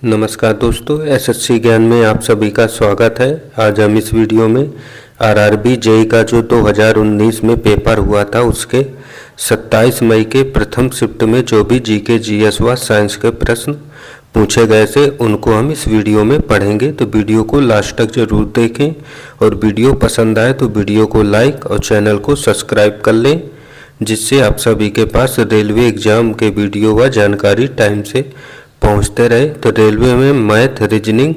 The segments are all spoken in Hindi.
नमस्कार दोस्तों, एसएससी ज्ञान में आप सभी का स्वागत है। आज हम इस वीडियो में आरआरबी जेईई का जो 2019 में पेपर हुआ था उसके 27 मई के प्रथम शिफ्ट में जो भी जीके जीएस व साइंस के प्रश्न पूछे गए थे उनको हम इस वीडियो में पढ़ेंगे। तो वीडियो को लास्ट तक जरूर देखें और वीडियो पसंद आए तो वीडियो को लाइक और चैनल को सब्सक्राइब कर लें, जिससे आप सभी के पास रेलवे एग्जाम के वीडियो व जानकारी टाइम से पहुंचते रहे। तो रेलवे में मैथ, रीजनिंग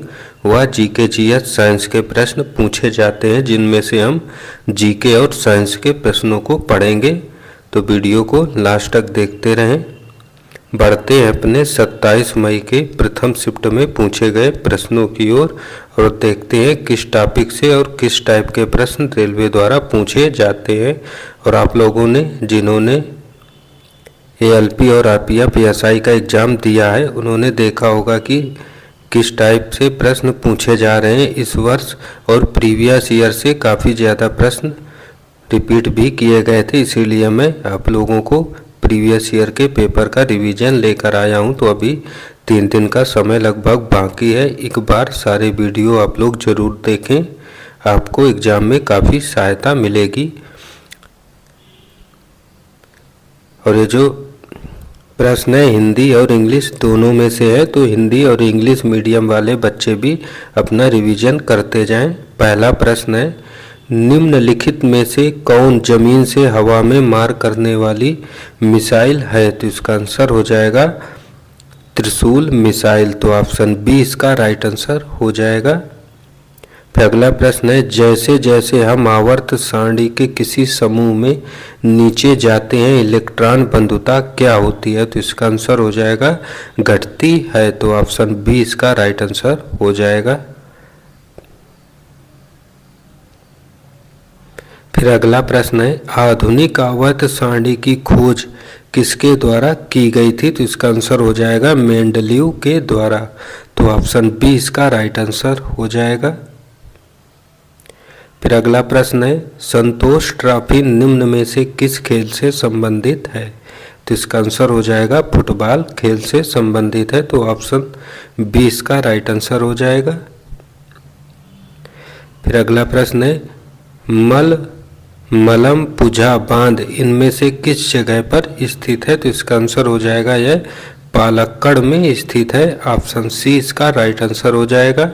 व जीके जीएस साइंस के प्रश्न पूछे जाते हैं, जिनमें से हम जीके और साइंस के प्रश्नों को पढ़ेंगे। तो वीडियो को लास्ट तक देखते रहें। बढ़ते हैं अपने 27 मई के प्रथम शिफ्ट में पूछे गए प्रश्नों की ओर और देखते हैं किस टॉपिक से और किस टाइप के प्रश्न रेलवे द्वारा पूछे जाते हैं। और आप लोगों ने जिन्होंने एएलपी और आरपीएफ एएसआई का एग्ज़ाम दिया है उन्होंने देखा होगा कि किस टाइप से प्रश्न पूछे जा रहे हैं इस वर्ष, और प्रीवियस ईयर से काफ़ी ज़्यादा प्रश्न रिपीट भी किए गए थे। इसीलिए मैं आप लोगों को प्रीवियस ईयर के पेपर का रिवीजन लेकर आया हूं। तो अभी 3 दिन का समय लगभग बाकी है। एक बार सारे वीडियो आप लोग ज़रूर देखें, आपको एग्ज़ाम में काफ़ी सहायता मिलेगी। और ये जो प्रश्न है हिंदी और इंग्लिश दोनों में से है, तो हिंदी और इंग्लिश मीडियम वाले बच्चे भी अपना रिवीजन करते जाएं। पहला प्रश्न है, निम्नलिखित में से कौन जमीन से हवा में मार करने वाली मिसाइल है? तो इसका आंसर हो जाएगा त्रिशूल मिसाइल। तो ऑप्शन बी इसका राइट आंसर हो जाएगा। फिर अगला प्रश्न है, जैसे जैसे हम आवर्त सारणी के किसी समूह में नीचे जाते हैं इलेक्ट्रॉन बंधुता क्या होती है? तो इसका आंसर हो जाएगा घटती है। तो ऑप्शन बी इसका राइट आंसर हो जाएगा। फिर अगला प्रश्न है, आधुनिक आवर्त सारणी की खोज किसके द्वारा की गई थी? तो इसका आंसर हो जाएगा मेंडलीव के द्वारा। तो ऑप्शन बी इसका राइट आंसर हो जाएगा। फिर अगला प्रश्न है, संतोष ट्रॉफी निम्न में से किस खेल से संबंधित है? तो इसका आंसर हो जाएगा फुटबॉल खेल से संबंधित है। तो ऑप्शन बी इसका राइट आंसर हो जाएगा। फिर अगला प्रश्न है, मलमपुझा बांध इनमें से किस जगह पर स्थित है? तो इसका आंसर हो जाएगा यह पालक्कड़ में स्थित है। ऑप्शन सी इसका राइट आंसर हो जाएगा।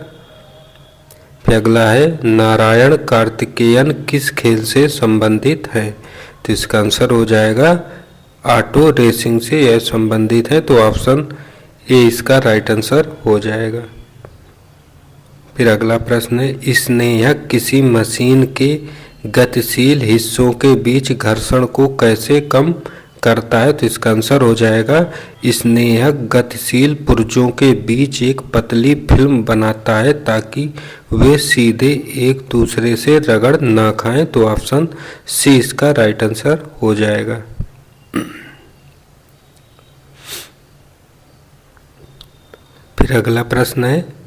फिर अगला है, नारायण कार्तिकेयन किस खेल से संबंधित है? तो इसका आंसर हो जाएगा ऑटो रेसिंग से यह संबंधित है। तो ऑप्शन ए इसका राइट आंसर हो जाएगा। फिर अगला प्रश्न है, स्नेहक किसी मशीन के गतिशील हिस्सों के बीच घर्षण को कैसे कम करता है? तो इसका आंसर हो जाएगा स्नेहक गतिशील पुर्जों के बीच एक पतली फिल्म बनाता है ताकि वे सीधे एक दूसरे से रगड़ ना खाएं। तो ऑप्शन सी इसका राइट आंसर हो जाएगा। फिर अगला प्रश्न है,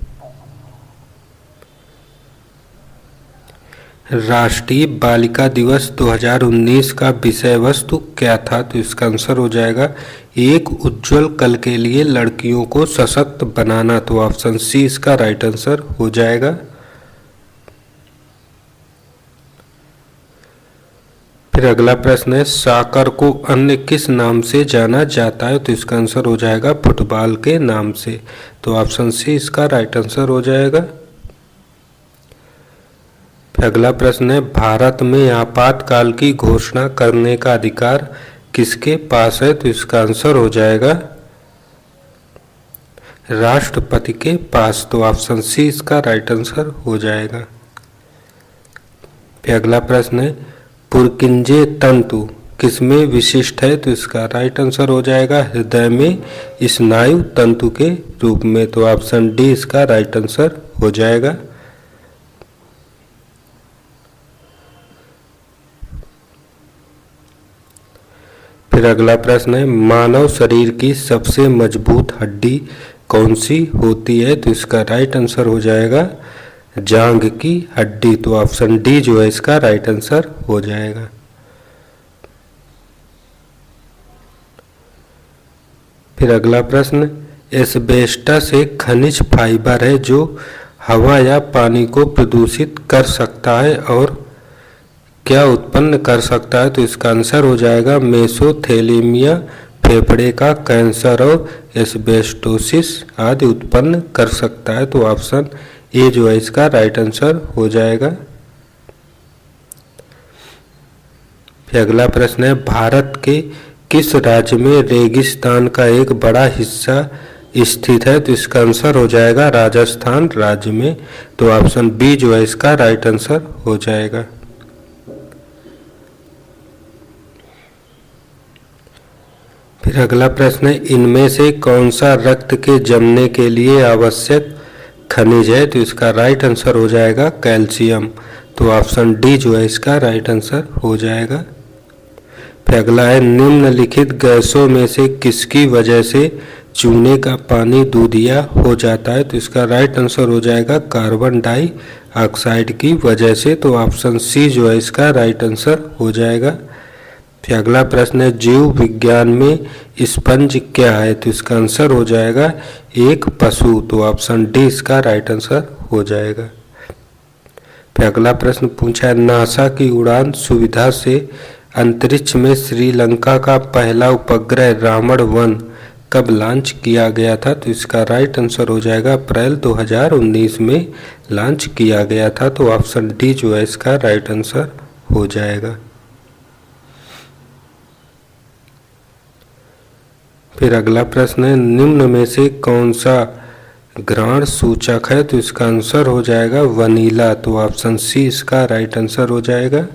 राष्ट्रीय बालिका दिवस 2019 का विषय वस्तु क्या था? तो इसका आंसर हो जाएगा एक उज्जवल कल के लिए लड़कियों को सशक्त बनाना। तो ऑप्शन सी इसका राइट आंसर हो जाएगा। फिर अगला प्रश्न है, साकर को अन्य किस नाम से जाना जाता है? तो इसका आंसर हो जाएगा फुटबॉल के नाम से। तो ऑप्शन सी इसका राइट आंसर हो जाएगा। अगला प्रश्न है, भारत में आपातकाल की घोषणा करने का अधिकार किसके पास है? तो इसका आंसर हो जाएगा राष्ट्रपति के पास। तो ऑप्शन सी इसका राइट आंसर हो जाएगा। फिर अगला प्रश्न है, पुरकिंजे तंतु किसमें विशिष्ट है? तो इसका राइट आंसर हो जाएगा हृदय में स्नायु तंतु के रूप में। तो ऑप्शन डी इसका राइट आंसर हो जाएगा। फिर अगला प्रश्न है, मानव शरीर की सबसे मजबूत हड्डी कौन सी होती है? तो इसका राइट आंसर हो जाएगा जांघ की हड्डी। तो ऑप्शन डी जो है इसका राइट आंसर हो जाएगा। फिर अगला प्रश्न, एस्बेस्टस एक खनिज फाइबर है जो हवा या पानी को प्रदूषित कर सकता है और क्या उत्पन्न कर सकता है, तो इसका आंसर हो जाएगा मेसोथेलीमिया, फेफड़े का कैंसर और एस्बेस्टोसिस आदि उत्पन्न कर सकता है। तो ऑप्शन ए जो है इसका राइट आंसर हो जाएगा। फिर अगला प्रश्न है, भारत के किस राज्य में रेगिस्तान का एक बड़ा हिस्सा स्थित है, तो इसका आंसर हो जाएगा राजस्थान राज्य में। तो ऑप्शन बी जो है इसका राइट आंसर हो जाएगा। फिर अगला प्रश्न है, इनमें से कौन सा रक्त के जमने के लिए आवश्यक खनिज है, तो इसका राइट आंसर हो जाएगा कैल्शियम। तो ऑप्शन डी जो है इसका राइट आंसर हो जाएगा। फिर अगला है, निम्नलिखित गैसों में से किसकी वजह से चूने का पानी दूधिया हो जाता है, तो इसका राइट आंसर हो जाएगा कार्बन डाइऑक्साइड की वजह से। तो ऑप्शन सी जो है इसका राइट आंसर हो जाएगा। फिर अगला प्रश्न है, जीव विज्ञान में स्पंज क्या है, तो इसका आंसर हो जाएगा एक पशु। तो ऑप्शन डी इसका राइट आंसर हो जाएगा। फिर अगला प्रश्न पूछा है, नासा की उड़ान सुविधा से अंतरिक्ष में श्रीलंका का पहला उपग्रह रावण-1 कब लॉन्च किया गया था, तो इसका राइट आंसर हो जाएगा अप्रैल 2019 में लॉन्च किया गया था। तो ऑप्शन डी जो है इसका राइट आंसर हो जाएगा। फिर अगला प्रश्न है, निम्न में से कौन सा घ्राण सूचक है, तो इसका आंसर हो जाएगा वनीला। तो ऑप्शन सी इसका राइट आंसर हो जाएगा।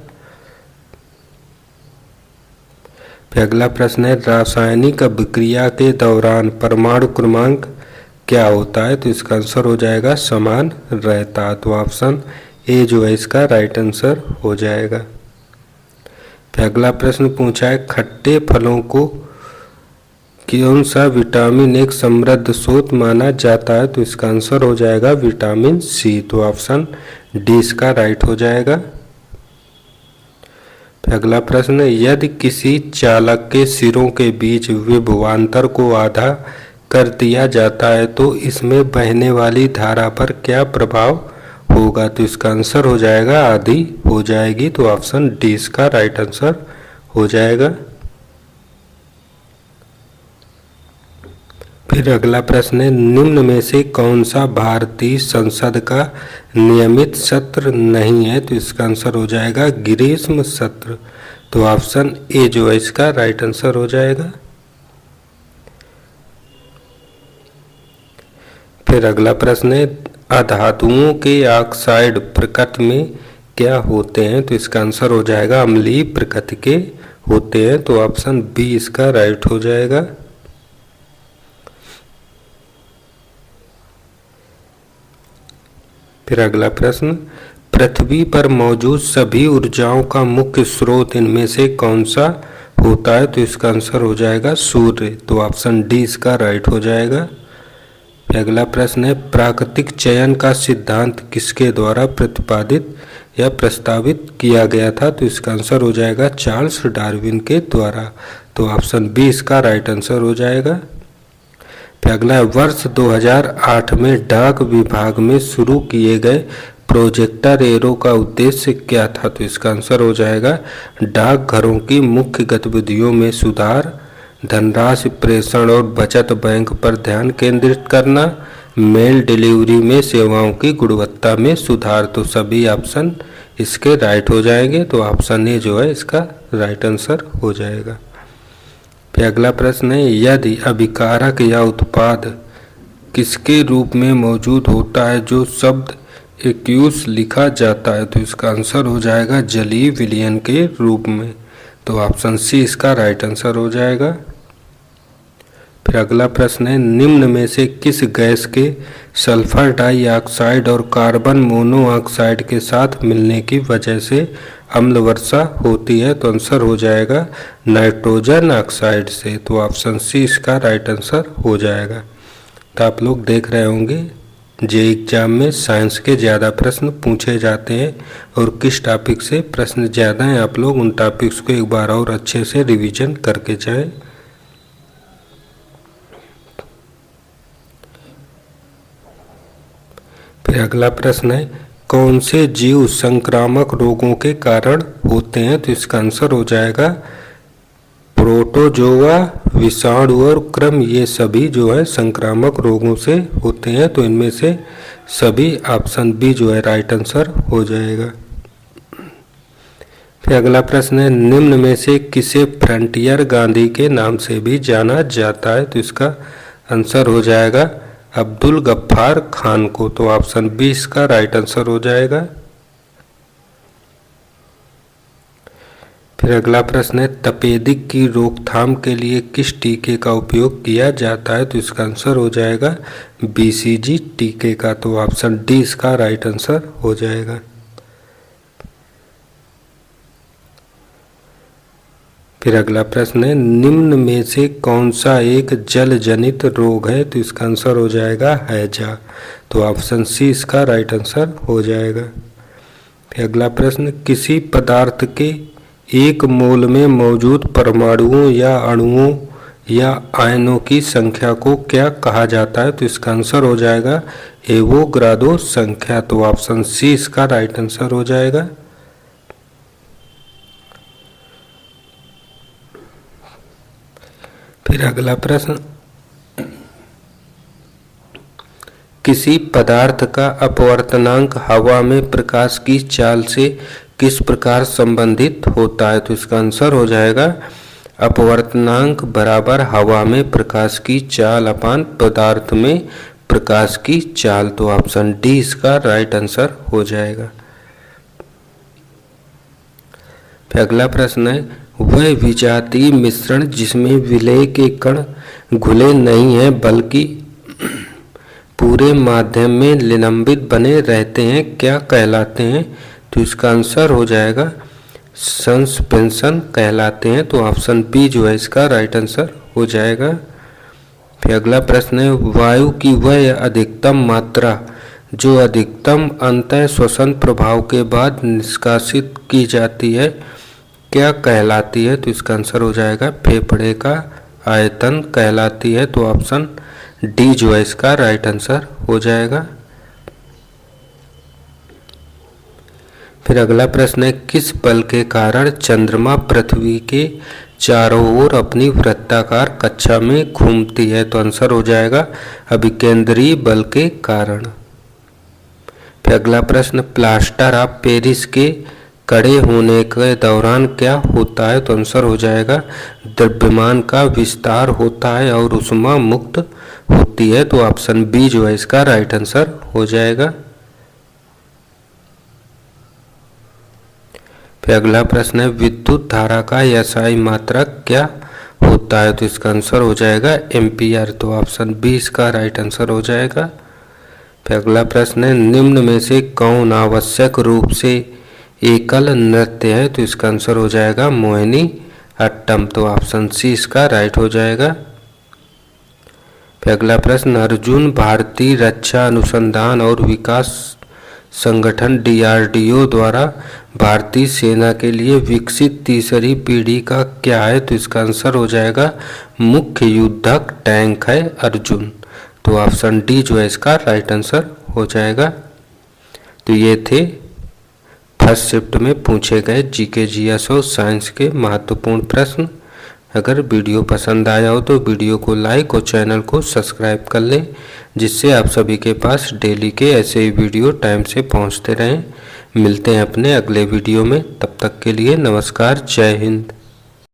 फिर अगला प्रश्न है, रासायनिक अभिक्रिया के दौरान परमाणु क्रमांक क्या होता है, तो इसका आंसर हो जाएगा समान रहता। तो ऑप्शन ए जो है इसका राइट आंसर हो जाएगा। फिर अगला प्रश्न पूछा है, खट्टे फलों को कौन सा विटामिन एक समृद्ध स्रोत माना जाता है, तो इसका आंसर हो जाएगा विटामिन सी। तो ऑप्शन डी इसका राइट हो जाएगा। फिर अगला प्रश्न है, यदि किसी चालक के सिरों के बीच विभवांतर को आधा कर दिया जाता है तो इसमें बहने वाली धारा पर क्या प्रभाव होगा, तो इसका आंसर हो जाएगा आधी हो जाएगी। तो ऑप्शन डी इसका राइट आंसर हो जाएगा। फिर अगला प्रश्न है, निम्न में से कौन सा भारतीय संसद का नियमित सत्र नहीं है, तो इसका आंसर हो जाएगा ग्रीष्म सत्र। तो ऑप्शन ए जो है इसका राइट आंसर हो जाएगा। फिर अगला प्रश्न है, अधातुओं के ऑक्साइड प्रकृति में क्या होते हैं, तो इसका आंसर हो जाएगा अम्लीय प्रकृति के होते हैं। तो ऑप्शन बी इसका राइट हो जाएगा। फिर अगला प्रश्न, पृथ्वी पर मौजूद सभी ऊर्जाओं का मुख्य स्रोत इनमें से कौन सा होता है, तो इसका आंसर हो जाएगा सूर्य। तो ऑप्शन डी इसका राइट हो जाएगा। फिर अगला प्रश्न है, प्राकृतिक चयन का सिद्धांत किसके द्वारा प्रतिपादित या प्रस्तावित किया गया था, तो इसका आंसर हो जाएगा चार्ल्स डार्विन के द्वारा। तो ऑप्शन बी इसका राइट आंसर हो जाएगा। फिर अगला वर्ष 2008 में डाक विभाग में शुरू किए गए प्रोजेक्टर एरो का उद्देश्य क्या था, तो इसका आंसर हो जाएगा डाकघरों की मुख्य गतिविधियों में सुधार, धनराशि प्रेषण और बचत बैंक पर ध्यान केंद्रित करना, मेल डिलीवरी में सेवाओं की गुणवत्ता में सुधार। तो सभी ऑप्शन इसके राइट हो जाएंगे। तो ऑप्शन ए जो है इसका राइट आंसर हो जाएगा। फिर अगला प्रश्न है, यदि अभिकारक या उत्पाद किसके रूप में मौजूद होता है जो शब्द एक्यूस लिखा जाता है, तो इसका आंसर हो जाएगा जलीय विलयन के रूप में। तो ऑप्शन सी इसका राइट आंसर हो जाएगा। फिर अगला प्रश्न है, निम्न में से किस गैस के सल्फर डाइऑक्साइड और कार्बन मोनोऑक्साइड के साथ मिलने की वजह से अम्ल वर्षा होती है, तो आंसर हो जाएगा नाइट्रोजन ऑक्साइड से। तो ऑप्शन सी इसका राइट आंसर हो जाएगा। तो आप लोग देख रहे होंगे जे एग्जाम में साइंस के ज़्यादा प्रश्न पूछे जाते हैं और किस टॉपिक से प्रश्न ज़्यादा हैं, आप लोग उन टॉपिक्स को एक बार और अच्छे से रिवीजन करके जाएं। फिर अगला प्रश्न है, कौन से जीव संक्रामक रोगों के कारण होते हैं? तो इसका आंसर हो जाएगा प्रोटोजोआ, विषाणु और क्रम, ये सभी जो है संक्रामक रोगों से होते हैं। तो इनमें से सभी ऑप्शन बी जो है राइट आंसर हो जाएगा। फिर अगला प्रश्न है, निम्न में से किसे फ्रंटियर गांधी के नाम से भी जाना जाता है? तो इसका आंसर हो जाएगा अब्दुल गफ्फार खान को। तो ऑप्शन बी इसका राइट आंसर हो जाएगा। फिर अगला प्रश्न है, तपेदिक की रोकथाम के लिए किस टीके का उपयोग किया जाता है? तो इसका आंसर हो जाएगा बीसीजी टीके का। तो ऑप्शन डी इसका राइट आंसर हो जाएगा। फिर अगला प्रश्न है, निम्न में से कौन सा एक जल जनित रोग है? तो इसका आंसर हो जाएगा हैजा। तो ऑप्शन सी इसका राइट आंसर हो जाएगा। फिर अगला प्रश्न, किसी पदार्थ के एक मोल में मौजूद परमाणुओं या अणुओं या आयनों की संख्या को क्या कहा जाता है? तो इसका आंसर हो जाएगा एवोगाड्रो संख्या। तो ऑप्शन सी इसका राइट आंसर हो जाएगा। फिर अगला प्रश्न, किसी पदार्थ का अपवर्तनांक हवा में प्रकाश की चाल से किस प्रकार संबंधित होता है? तो इसका आंसर हो जाएगा अपवर्तनांक बराबर हवा में प्रकाश की चाल अपान पदार्थ में प्रकाश की चाल। तो ऑप्शन डी इसका राइट आंसर हो जाएगा। फिर अगला प्रश्न है, वह विजातीय मिश्रण जिसमें विलेय के कण घुले नहीं हैं बल्कि पूरे माध्यम में निलंबित बने रहते हैं, क्या कहलाते हैं? तो इसका आंसर हो जाएगा सस्पेंशन कहलाते हैं। तो ऑप्शन बी जो है इसका राइट आंसर हो जाएगा। फिर अगला प्रश्न है, वायु की वह अधिकतम मात्रा जो अधिकतम अंतः श्वसन प्रभाव के बाद निष्कासित की जाती है, क्या कहलाती है? तो इसका आंसर हो जाएगा फेफड़े का आयतन कहलाती है। तो ऑप्शन डी जो है इसका राइट आंसर हो जाएगा। फिर अगला प्रश्न है, किस बल के कारण चंद्रमा पृथ्वी के चारों ओर अपनी वृत्ताकार कक्षा में घूमती है? तो आंसर हो जाएगा अभिकेंद्रीय बल के कारण। फिर अगला प्रश्न, प्लास्टर ऑफ पेरिस के कड़े होने के दौरान क्या होता है? तो आंसर हो जाएगा द्रव्यमान का विस्तार होता है और ऊष्मा मुक्त होती है। तो ऑप्शन बी जो है इसका राइट आंसर हो जाएगा। फिर अगला प्रश्न है, विद्युत धारा का एसआई मात्रक क्या होता है? तो इसका आंसर हो जाएगा एम्पियर। तो ऑप्शन बी इसका राइट आंसर हो जाएगा। फिर अगला प्रश्न है, निम्न में से कौन आवश्यक रूप से एकल नृत्य है? तो इसका आंसर हो जाएगा मोहिनी अट्टम। तो ऑप्शन सी इसका राइट हो जाएगा। फिर अगला प्रश्न, अर्जुन भारतीय रक्षा अनुसंधान और विकास संगठन डीआरडीओ द्वारा भारतीय सेना के लिए विकसित तीसरी पीढ़ी का क्या है? तो इसका आंसर हो जाएगा मुख्य युद्धक टैंक है अर्जुन। तो ऑप्शन डी जो है इसका राइट आंसर हो जाएगा। तो ये थे फर्स्ट शिफ्ट में पूछे गए जीके जीएस और साइंस के महत्वपूर्ण प्रश्न। अगर वीडियो पसंद आया हो तो वीडियो को लाइक और चैनल को सब्सक्राइब कर लें, जिससे आप सभी के पास डेली के ऐसे ही वीडियो टाइम से पहुंचते रहें। मिलते हैं अपने अगले वीडियो में, तब तक के लिए नमस्कार, जय हिंद।